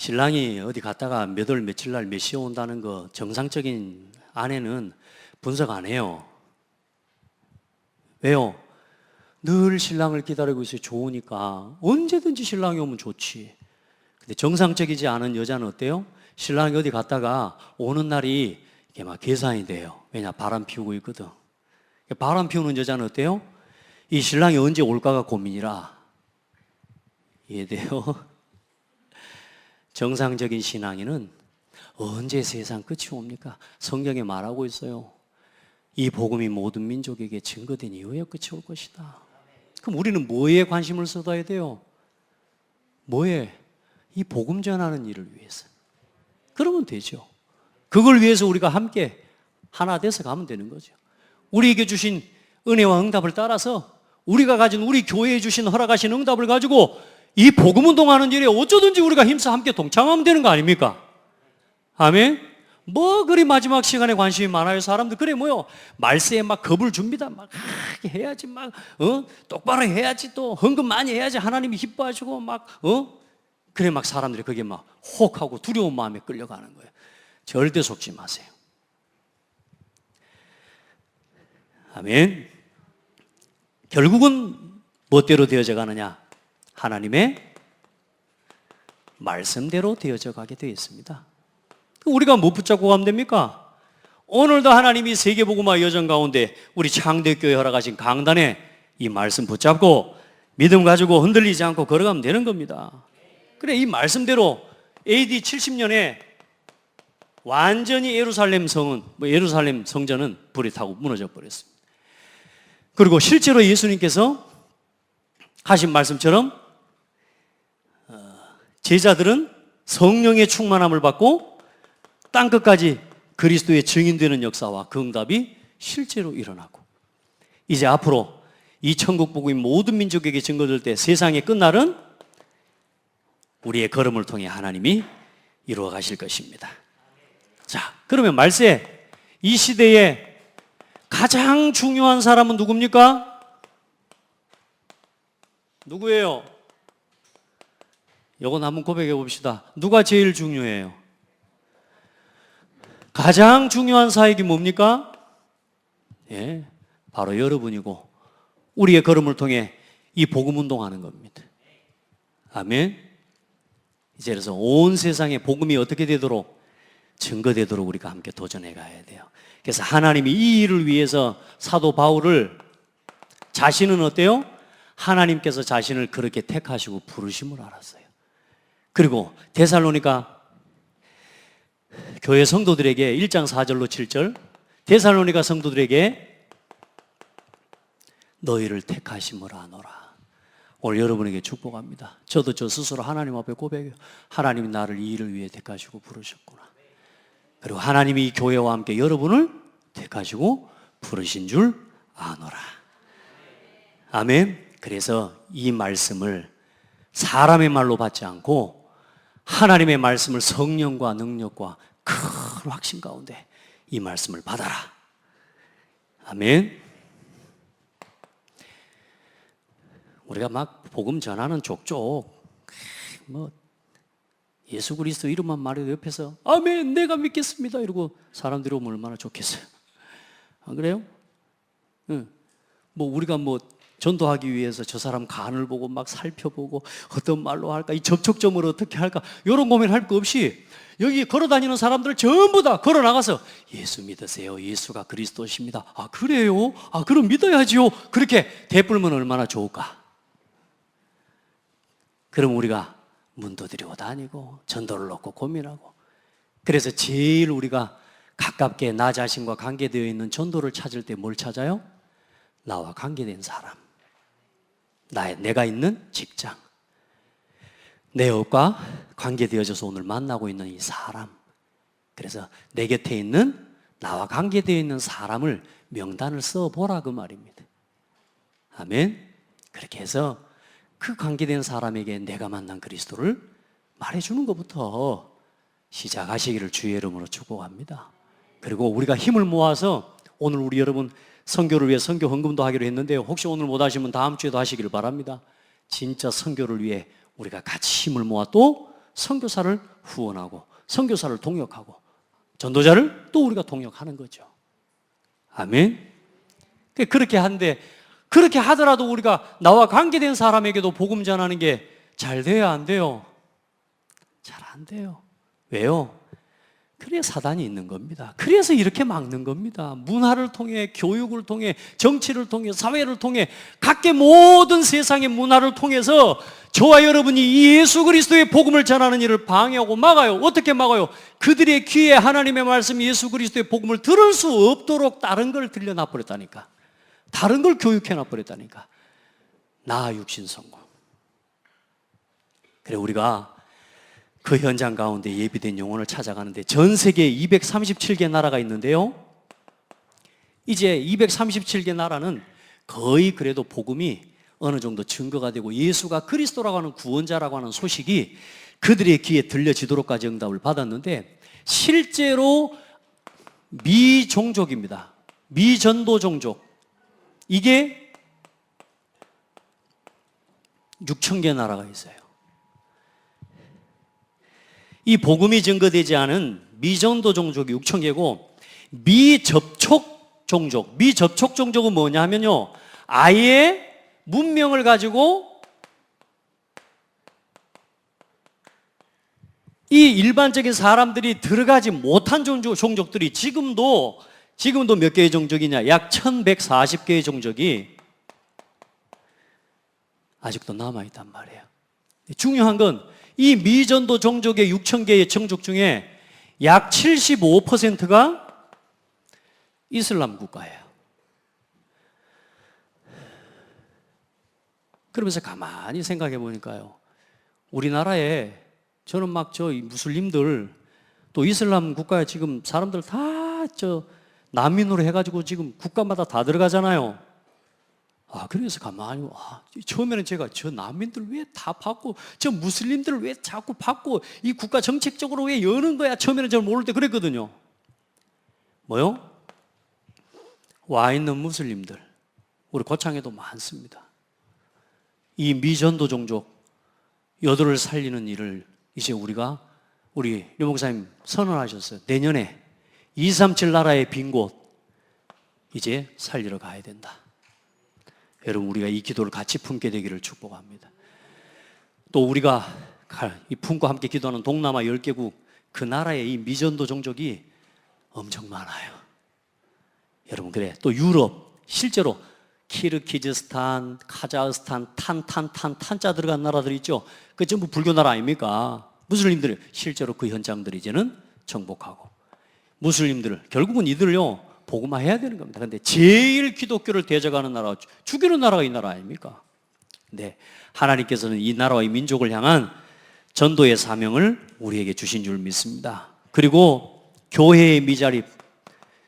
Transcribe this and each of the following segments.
신랑이 어디 갔다가 몇 월 며칠 날 몇 시에 온다는 거 정상적인 아내는 분석 안 해요. 왜요? 늘 신랑을 기다리고 있어요. 좋으니까. 언제든지 신랑이 오면 좋지. 근데 정상적이지 않은 여자는 어때요? 신랑이 어디 갔다가 오는 날이 이게 막 계산이 돼요. 왜냐? 바람 피우고 있거든. 바람 피우는 여자는 어때요? 이 신랑이 언제 올까가 고민이라. 이해돼요? 정상적인 신앙인은 언제 세상 끝이 옵니까? 성경에 말하고 있어요. 이 복음이 모든 민족에게 증거된 이후에 끝이 올 것이다. 그럼 우리는 뭐에 관심을 쏟아야 돼요? 뭐에? 이 복음 전하는 일을 위해서. 그러면 되죠. 그걸 위해서 우리가 함께 하나 돼서 가면 되는 거죠. 우리에게 주신 은혜와 응답을 따라서 우리가 가진 우리 교회에 주신 허락하신 응답을 가지고 이 복음 운동하는 일에 어쩌든지 우리가 힘써 함께 동참하면 되는 거 아닙니까? 아멘? 뭐 그리 마지막 시간에 관심이 많아요. 사람들 그래 뭐요? 말세에 막 겁을 줍니다. 막 해야지 막 똑바로 해야지 또 헌금 많이 해야지 하나님이 기뻐하시고 막 그래 막 사람들이 그게 막 혹하고 두려운 마음에 끌려가는 거예요. 절대 속지 마세요. 아멘. 결국은 무엇대로 되어져 가느냐? 하나님의 말씀대로 되어져 가게 되어 있습니다. 우리가 뭐 붙잡고 가면 됩니까? 오늘도 하나님이 세계복음화 여정 가운데 우리 창대교회 허락하신 강단에 이 말씀 붙잡고 믿음 가지고 흔들리지 않고 걸어가면 되는 겁니다. 그래, 이 말씀대로 AD 70년에 완전히 예루살렘 성전은 불이 타고 무너져 버렸습니다. 그리고 실제로 예수님께서 하신 말씀처럼 제자들은 성령의 충만함을 받고 땅끝까지 그리스도의 증인되는 역사와 그 응답이 실제로 일어나고, 이제 앞으로 이 천국 복음이 모든 민족에게 증거될 때 세상의 끝날은 우리의 걸음을 통해 하나님이 이루어 가실 것입니다. 자, 그러면 말세 이 시대에 가장 중요한 사람은 누굽니까? 누구예요? 이건 한번 고백해 봅시다. 누가 제일 중요해요? 가장 중요한 사역이 뭡니까? 예, 바로 여러분이고 우리의 걸음을 통해 이 복음 운동하는 겁니다. 아멘. 이제 그래서 온 세상에 복음이 어떻게 되도록 증거되도록 우리가 함께 도전해 가야 돼요. 그래서 하나님이 이 일을 위해서 사도 바울을 자신은 어때요? 하나님께서 자신을 그렇게 택하시고 부르심을 알았어요. 그리고 데살로니가 교회 성도들에게 1장 4절로 7절 데살로니가 성도들에게 너희를 택하심을 아노라. 오늘 여러분에게 축복합니다. 저도 저 스스로 하나님 앞에 고백해요. 하나님이 나를 이 일을 위해 택하시고 부르셨구나. 그리고 하나님이 이 교회와 함께 여러분을 택하시고 부르신 줄 아노라. 아멘. 그래서 이 말씀을 사람의 말로 받지 않고 하나님의 말씀을 성령과 능력과 큰 확신 가운데 이 말씀을 받아라. 아멘. 우리가 막 복음 전하는 족족 뭐 예수 그리스도 이름만 말해도 옆에서 아멘 내가 믿겠습니다 이러고 사람들이 오면 얼마나 좋겠어요. 안 그래요? 응. 뭐 우리가 뭐 전도하기 위해서 저 사람 간을 보고 막 살펴보고 어떤 말로 할까, 이 접촉점을 어떻게 할까, 이런 고민할 거 없이 여기 걸어다니는 사람들 전부 다 걸어 나가서 예수 믿으세요. 예수가 그리스도십니다. 아 그래요? 아 그럼 믿어야지요. 그렇게 되풀면 얼마나 좋을까. 그럼 우리가 문도 들이고 다니고 전도를 놓고 고민하고, 그래서 제일 우리가 가깝게 나 자신과 관계되어 있는 전도를 찾을 때 뭘 찾아요? 나와 관계된 사람, 내가 있는 직장, 내 업과 관계되어져서 오늘 만나고 있는 이 사람. 그래서 내 곁에 있는 나와 관계되어 있는 사람을 명단을 써보라 그 말입니다. 아멘. 그렇게 해서 그 관계된 사람에게 내가 만난 그리스도를 말해주는 것부터 시작하시기를 주의 이름으로 축복합니다. 그리고 우리가 힘을 모아서 오늘 우리 여러분 선교를 위해 선교 헌금도 하기로 했는데요, 혹시 오늘 못 하시면 다음 주에도 하시기를 바랍니다. 진짜 선교를 위해 우리가 같이 힘을 모아 또 선교사를 후원하고 선교사를 동역하고 전도자를 또 우리가 동역하는 거죠. 아멘. 그렇게 하는데 그렇게 하더라도 우리가 나와 관계된 사람에게도 복음 전하는 게 잘 돼야 안 돼요? 잘 안 돼요. 왜요? 그래야 사단이 있는 겁니다. 그래서 이렇게 막는 겁니다. 문화를 통해, 교육을 통해, 정치를 통해, 사회를 통해, 각계 모든 세상의 문화를 통해서 저와 여러분이 이 예수 그리스도의 복음을 전하는 일을 방해하고 막아요. 어떻게 막아요? 그들의 귀에 하나님의 말씀 예수 그리스도의 복음을 들을 수 없도록 다른 걸 들려놔 버렸다니까. 다른 걸 교육해놔 버렸다니까. 나 육신 성공. 그래 우리가 그 현장 가운데 예비된 영혼을 찾아가는데 전 세계에 237개 나라가 있는데요. 이제 237개 나라는 거의 그래도 복음이 어느 정도 증거가 되고 예수가 그리스도라고 하는 구원자라고 하는 소식이 그들의 귀에 들려지도록까지 응답을 받았는데 실제로 미종족입니다. 미전도 종족. 이게 6,000개 나라가 있어요. 이 복음이 증거되지 않은 미전도 종족이 6,000개고 미접촉 종족은 뭐냐 하면요. 아예 문명을 가지고 이 일반적인 사람들이 들어가지 못한 종족들이 지금도 몇 개의 종족이냐? 약 1140개의 종족이 아직도 남아있단 말이에요. 중요한 건 이 미전도 종족의 6,000개의 종족 중에 약 75%가 이슬람 국가예요. 그러면서 가만히 생각해 보니까요. 우리나라에 저는 막 무슬림들 또 이슬람 국가에 지금 사람들 다 난민으로 해가지고 지금 국가마다 다 들어가잖아요. 그래서 가만히, 처음에는 제가 저 난민들 왜 다 받고, 저 무슬림들 왜 자꾸 받고, 이 국가 정책적으로 왜 여는 거야? 처음에는 저는 모를 때 그랬거든요. 뭐요? 와 있는 무슬림들, 우리 고창에도 많습니다. 이 미전도 종족, 여들을 살리는 일을 이제 우리 류 목사님 선언하셨어요. 내년에 237 나라의 빈 곳, 이제 살리러 가야 된다. 여러분 우리가 이 기도를 같이 품게 되기를 축복합니다. 또 우리가 이 품고 함께 기도하는 동남아 10개국 그 나라의 이 미전도 종족이 엄청 많아요. 여러분 그래 또 유럽 실제로 키르기즈스탄, 카자흐스탄, 탄자 들어간 나라들 있죠. 그 전부 불교 나라 아닙니까? 무슬림들이 실제로 그 현장들이 이제는 정복하고 무슬림들 결국은 이들을요 복음화해야 되는 겁니다. 그런데 제일 기독교를 대적하는 나라, 죽이는 나라가 이 나라 아닙니까? 네, 하나님께서는 이 나라와 이 민족을 향한 전도의 사명을 우리에게 주신 줄 믿습니다. 그리고 교회의 미자립,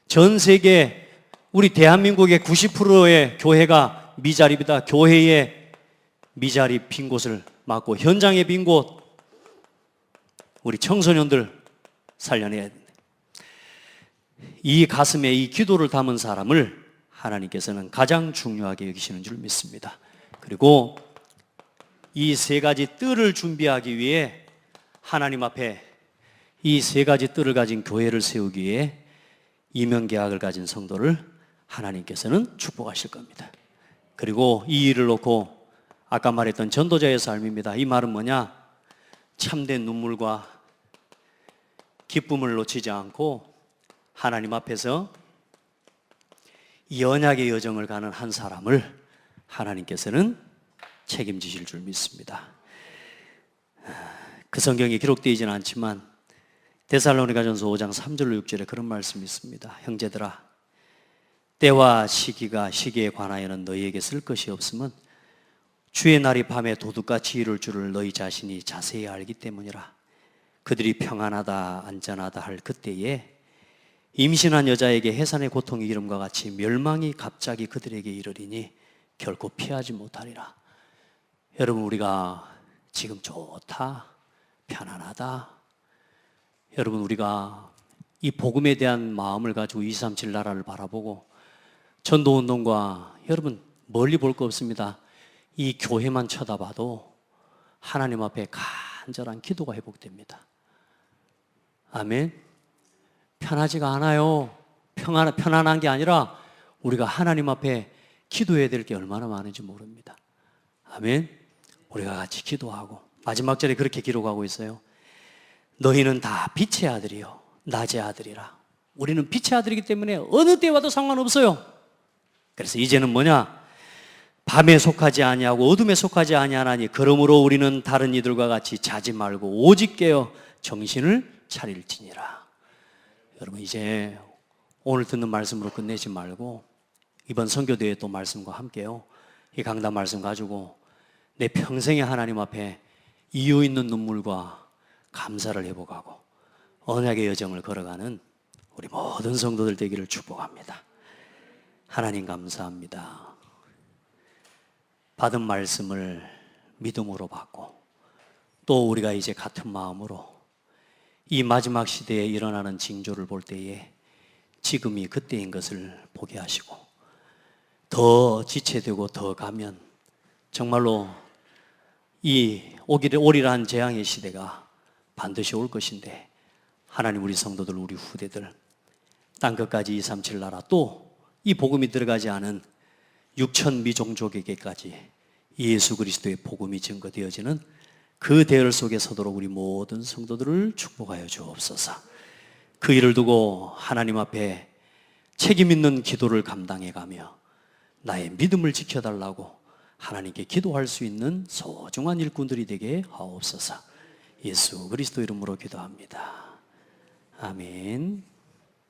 전 세계 우리 대한민국의 90%의 교회가 미자립이다. 교회의 미자립 빈 곳을 막고 현장의 빈 곳, 우리 청소년들 살려내야 됩니다. 이 가슴에 이 기도를 담은 사람을 하나님께서는 가장 중요하게 여기시는 줄 믿습니다. 그리고 이 세 가지 뜰을 준비하기 위해 하나님 앞에 이 세 가지 뜰을 가진 교회를 세우기 위해 이면계약을 가진 성도를 하나님께서는 축복하실 겁니다. 그리고 이 일을 놓고 아까 말했던 전도자의 삶입니다. 이 말은 뭐냐? 참된 눈물과 기쁨을 놓치지 않고 하나님 앞에서 이 언약의 여정을 가는 한 사람을 하나님께서는 책임지실 줄 믿습니다. 그 성경에 기록되어 있지는 않지만 데살로니가전서 5장 3절로 6절에 그런 말씀이 있습니다. 형제들아, 때와 시기에 관하여는 너희에게 쓸 것이 없음은 주의 날이 밤에 도둑같이 이룰 줄을 너희 자신이 자세히 알기 때문이라. 그들이 평안하다 안전하다 할 그때에 임신한 여자에게 해산의 고통이 이름과 같이 멸망이 갑자기 그들에게 이르리니 결코 피하지 못하리라. 여러분 우리가 지금 좋다, 편안하다. 여러분 우리가 이 복음에 대한 마음을 가지고 237 나라를 바라보고 전도운동과 여러분 멀리 볼 거 없습니다. 이 교회만 쳐다봐도 하나님 앞에 간절한 기도가 회복됩니다. 아멘. 편하지가 않아요. 편안한 게 아니라 우리가 하나님 앞에 기도해야 될 게 얼마나 많은지 모릅니다. 아멘. 우리가 같이 기도하고 마지막 절에 그렇게 기록하고 있어요. 너희는 다 빛의 아들이요 낮의 아들이라. 우리는 빛의 아들이기 때문에 어느 때 와도 상관없어요. 그래서 이제는 뭐냐? 밤에 속하지 아니하고 어둠에 속하지 아니하나니 그러므로 우리는 다른 이들과 같이 자지 말고 오직 깨어 정신을 차릴지니라. 여러분, 이제 오늘 듣는 말씀으로 끝내지 말고 이번 선교대회 또 말씀과 함께요, 이 강단 말씀 가지고 내 평생에 하나님 앞에 이유 있는 눈물과 감사를 회복하고 언약의 여정을 걸어가는 우리 모든 성도들 되기를 축복합니다. 하나님 감사합니다. 받은 말씀을 믿음으로 받고 또 우리가 이제 같은 마음으로 이 마지막 시대에 일어나는 징조를 볼 때에 지금이 그때인 것을 보게 하시고 더 지체되고 더 가면 정말로 이 오리란 재앙의 시대가 반드시 올 것인데, 하나님 우리 성도들, 우리 후대들 땅끝까지 237 나라 또 이 복음이 들어가지 않은 6천 미종족에게까지 예수 그리스도의 복음이 증거되어지는 그 대열 속에 서도록 우리 모든 성도들을 축복하여 주옵소서. 그 일을 두고 하나님 앞에 책임 있는 기도를 감당해가며 나의 믿음을 지켜달라고 하나님께 기도할 수 있는 소중한 일꾼들이 되게 하옵소서. 예수 그리스도 이름으로 기도합니다. 아멘.